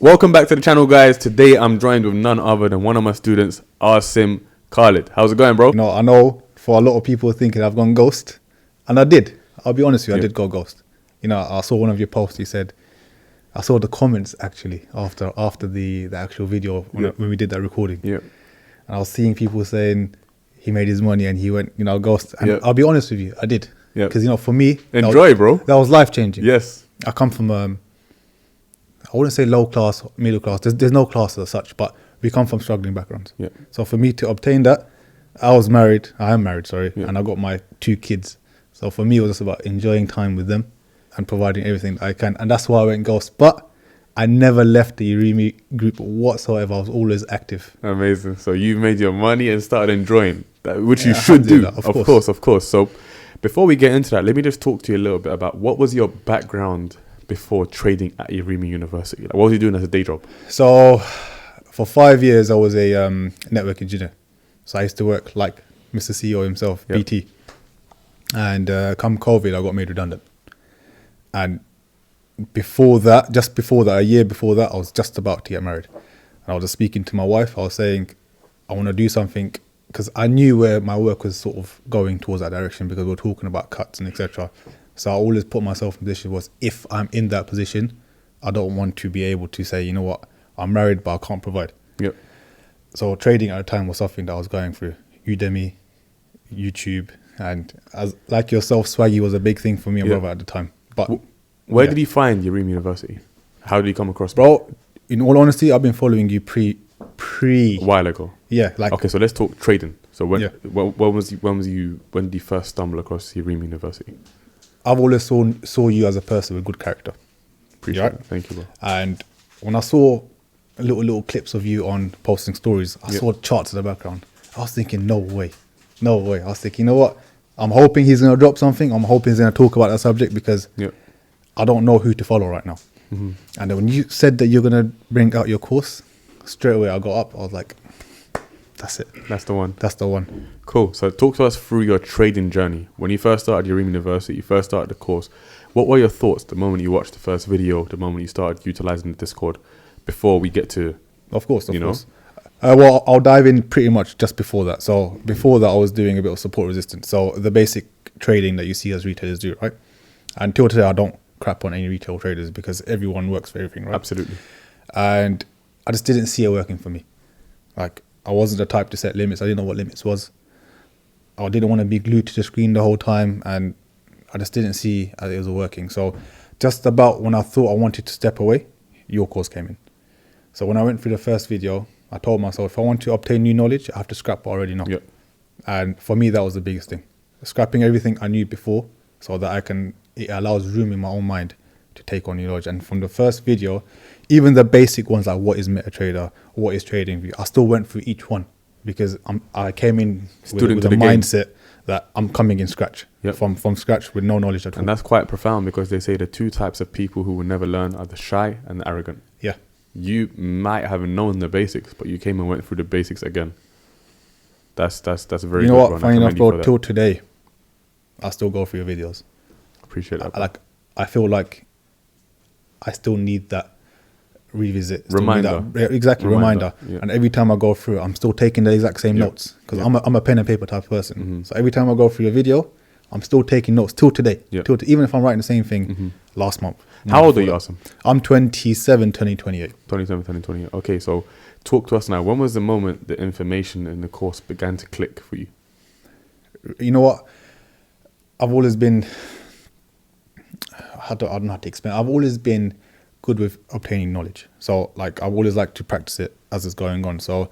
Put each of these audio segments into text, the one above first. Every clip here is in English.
Welcome back to the channel, guys. Today I'm joined with none other than one of my students, Asim Khalid. How's it going, bro? I know for a lot of people thinking I've gone ghost, and I did. I'll be honest with you, I did go ghost. I saw one of your posts. You said, I saw the comments actually after the actual video when we did that recording. Yeah. And I was seeing people saying he made his money and he went, ghost. And I'll be honest with you, I did. Yeah. Because for me, bro. That was life changing. Yes. I come from I wouldn't say low class, middle class. There's no class as such, but we come from struggling backgrounds. Yeah. So for me to obtain that, I am married, and I got my 2 kids. So for me, it was just about enjoying time with them and providing everything I can. And that's why I went ghost. But I never left the Yarimi group whatsoever. I was always active. Amazing. So you made your money and started enjoying that, which you should do. Of course. So before we get into that, let me just talk to you a little bit about what was your background before trading at Yarimi University. Like, what was you doing as a day job? So for 5 years, I was a network engineer. So I used to work like Mr. CEO himself, BT. And come COVID, I got made redundant. And just before that, a year before that, I was just about to get married. And I was just speaking to my wife. I was saying, I want to do something, because I knew where my work was sort of going towards that direction, because we were talking about cuts and etc. So I always put myself in a position was, if I'm in that position, I don't want to be able to say, you know what, I'm married, but I can't provide. Yep. So trading at the time was something that I was going through. Udemy, YouTube, and as like yourself, Swaggy was a big thing for me and brother at the time. But where did you find Yarimi University? How did you come across? Bro, in all honesty, I've been following you pre a while ago. Yeah, like okay. So let's talk trading. So when did you first stumble across Yarimi University? I've always saw you as a person with good character. Appreciate it. Thank you, bro. And when I saw little clips of you on posting stories, I saw charts in the background. I was thinking, no way. I was thinking, you know what? I'm hoping he's going to drop something. I'm hoping he's going to talk about that subject, because I don't know who to follow right now. Mm-hmm. And then when you said that you're going to bring out your course, straight away I got up. I was like, that's it. That's the one. That's the one. Cool. So talk to us through your trading journey. When you first started Yarimi University, you first started the course. What were your thoughts the moment you watched the first video, the moment you started utilizing the Discord, before we get to... Of course. Well, I'll dive in pretty much just before that. So before that, I was doing a bit of support resistance. So the basic trading that you see as retailers do, right? Until today, I don't crap on any retail traders, because everyone works for everything, right? Absolutely. And I just didn't see it working for me. Like, I wasn't the type to set limits. I didn't know what limits was. I didn't want to be glued to the screen the whole time, and I just didn't see it was working. So just about when I thought I wanted to step away, your course came in. So when I went through the first video, I told myself, if I want to obtain new knowledge, I have to scrap what I already know. Yep. And for me, that was the biggest thing. Scrapping everything I knew before, so that it allows room in my own mind to take on new knowledge. And from the first video, even the basic ones like what is MetaTrader, what is TradingView, I still went through each one, because I came in with a mindset that I'm coming in scratch, from scratch with no knowledge at all. And that's quite profound, because they say the 2 types of people who will never learn are the shy and the arrogant. Yeah. You might have known the basics, but you came and went through the basics again. That's a very good one. You know what? Funny enough, bro, till today, I still go through your videos. Appreciate that. I feel like I still need that revisit. Reminder. Reminder. Yeah. And every time I go through it, I'm still taking the exact same notes, because I'm a pen and paper type of person. Mm-hmm. So every time I go through a video, I'm still taking notes till today. Yeah. Even if I'm writing the same thing last month. How old are you, Asim? I'm 27, turning 28. 27, turning 28. Okay, so talk to us now. When was the moment the information in the course began to click for you? You know what? I've always been... I don't know how to explain. I've always been good with obtaining knowledge. So, I've always liked to practice it as it's going on. So,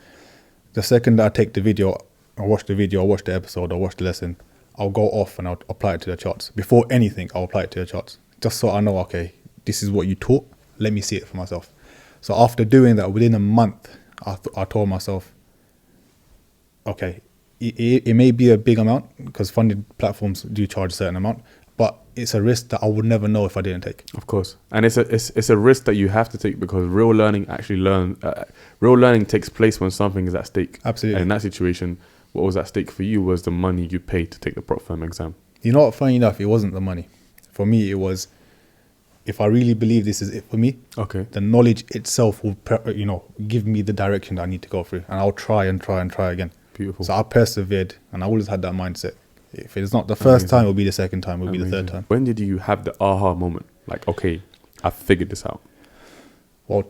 the second that I take the video, I watch the episode, I watch the lesson, I'll go off and I'll apply it to the charts. Before anything, I'll apply it to the charts. Just so I know, okay, this is what you taught. Let me see it for myself. So after doing that, within a month, I told myself, okay, it may be a big amount, because funded platforms do charge a certain amount, but it's a risk that I would never know if I didn't take. Of course. And it's a risk that you have to take, because real learning takes place when something is at stake. Absolutely. And in that situation, what was at stake for you was the money you paid to take the prop firm exam. You know what, funny enough, it wasn't the money. For me, it was if I really believe this is it for me, Okay. the knowledge itself will, give me the direction that I need to go through, and I'll try and try and try again. Beautiful. So I persevered, and I always had that mindset. If it's not the first time, it'll be the second time, it'll be the third time. When did you have the aha moment? Like, okay, I figured this out. Well,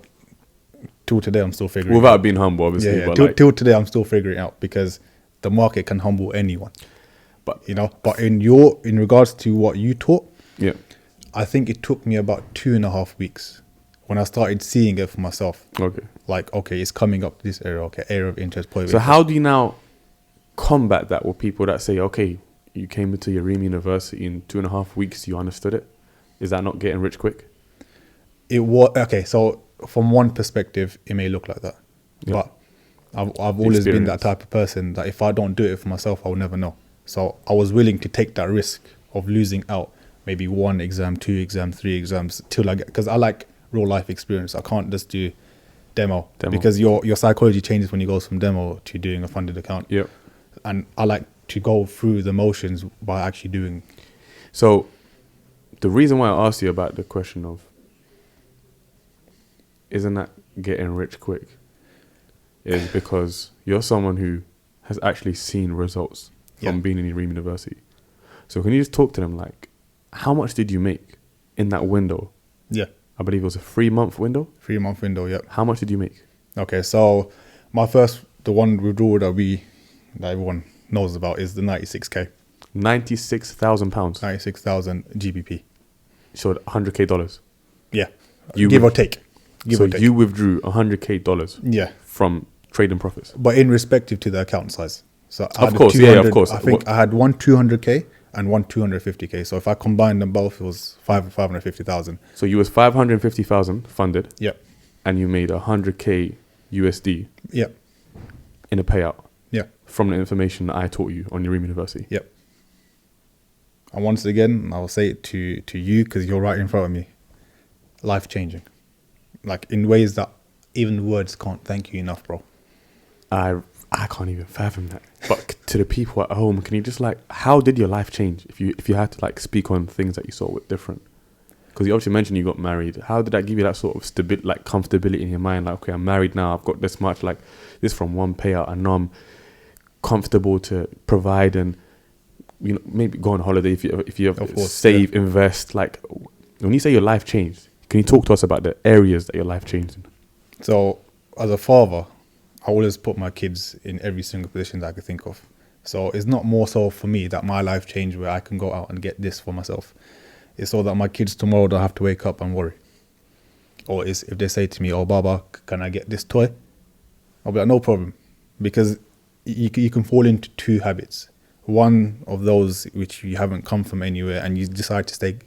till today, I'm still figuring Without being humble, obviously. Yeah, But till today, I'm still figuring it out, because the market can humble anyone. But But in regards to what you taught, yeah. I think it took me about 2.5 weeks when I started seeing it for myself. Okay. Like, okay, it's coming up to this area. Okay, area of interest. Point of So interest. how do you now combat that with people that say, okay, you came into Yarimi University in 2.5 weeks, you understood it? Is that not getting rich quick? It was okay. So from one perspective, it may look like that, Yeah. but I've always been that Experience. type of person that if I don't do it for myself, I'll never know. So I was willing to take that risk of losing out, maybe 1 exam, 2 exams, 3 exams, till I get, because I like real life experience. I can't just do demo. Because your psychology changes when you go from demo to doing a funded account. Yep. And I like to go through the motions by actually doing. So the reason why I asked you about the question of, isn't that getting rich quick, is because you're someone who has actually seen results from being in Yarimi University. So can you just talk to them, like, how much did you make in that window? Yeah. I believe it was a 3-month window. 3-month window, yeah. How much did you make? Okay, so my first, the one withdrawal that everyone knows about is the 96K. £96,000. 96,000 GBP. So $100K. Yeah. You Give or take. Give so or take. you withdrew $100K Yeah. from trading profits. But in respective to the account size. So I Of had course, 200, yeah, of course. I think I had one 200K and one 250K. So if I combined them both, it was 550,000. So you was 550,000 funded. Yep. And you made 100K USD. Yep. In a payout. Yeah. From the information that I taught you on Yarimi University. Yep. And once again, I'll say it to you because you're right in front of me. Life changing. Like in ways that even words can't thank you enough, bro. I can't even fathom that. But to the people at home, can you just like, how did your life change if you had to like speak on things that you saw were different? Because you obviously mentioned you got married. How did that give you that sort of comfortability in your mind? Like, okay, I'm married now. I've got this much, like this from one payout. I know I'm comfortable to provide and, you know, maybe go on holiday if you have save, invest. Like, when you say your life changed, can you talk to us about the areas that your life changed in? So as a father, I always put my kids in every single position that I could think of. So it's not more so for me that my life changed where I can go out and get this for myself. It's so that my kids tomorrow don't have to wake up and worry. Or if they say to me, oh, Baba, can I get this toy? I'll be like, no problem. Because you can fall into two habits. One of those which you haven't come from anywhere and you decide to stay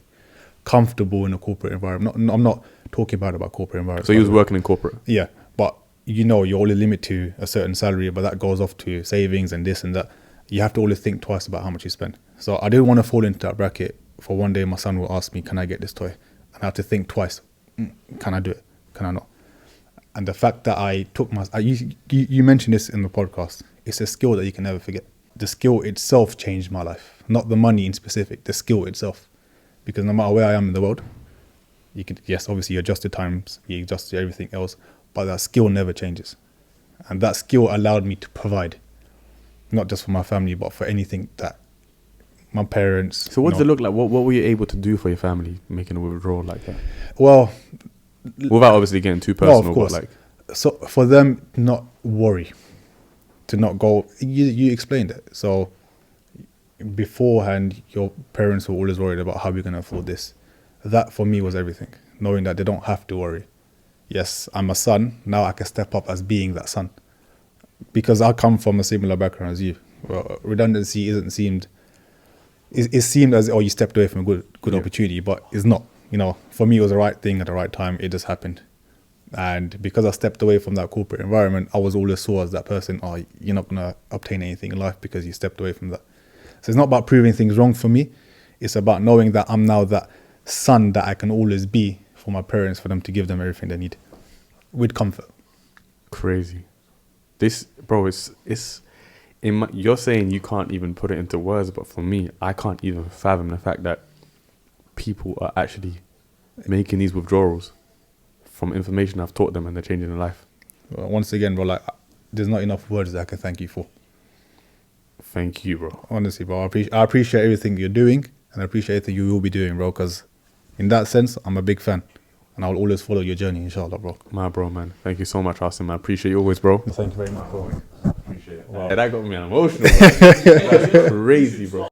comfortable in a corporate environment. I'm not talking about corporate environment. So you was working in corporate? Yeah, but you're only limited to a certain salary, but that goes off to savings and this and that. You have to always think twice about how much you spend. So I didn't want to fall into that bracket for one day my son will ask me, can I get this toy? And I have to think twice. Can I do it? Can I not? And the fact that I took you mentioned this in the podcast, it's a skill that you can never forget. The skill itself changed my life, not the money in specific, the skill itself. Because no matter where I am in the world, you can, yes, obviously you adjust to times, you adjust to everything else, but that skill never changes. And that skill allowed me to provide, not just for my family, but for anything that my parents... So what does it look like? What were you able to do for your family making a withdrawal like that? Well... Without obviously getting too personal, of course. But like... So for them, not worry, to not go... You explained it. So beforehand, your parents were always worried about how we're going to afford this. That for me was everything, knowing that they don't have to worry. Yes, I'm a son. Now I can step up as being that son. Because I come from a similar background as you. Well, redundancy it seemed as, you stepped away from a good opportunity, but it's not. For me, it was the right thing at the right time. It just happened. And because I stepped away from that corporate environment, I was always saw as that person, you're not going to obtain anything in life because you stepped away from that. So it's not about proving things wrong for me. It's about knowing that I'm now that son that I can always be for my parents, for them to give them everything they need with comfort. Crazy. This, bro, it's you're saying you can't even put it into words, but for me, I can't even fathom the fact that people are actually making these withdrawals from information I've taught them, and they're changing their life. Well, once again, bro, like, there's not enough words that I can thank you for. Thank you, bro. Honestly, bro, I appreciate everything you're doing, and I appreciate everything you will be doing, bro, because in that sense, I'm a big fan. And I'll always follow your journey, inshallah, bro. My bro, man. Thank you so much, Asim. I appreciate you always, bro. Thank you very much, bro. Appreciate it. Wow. Yeah, that got me emotional, bro. That's crazy, bro.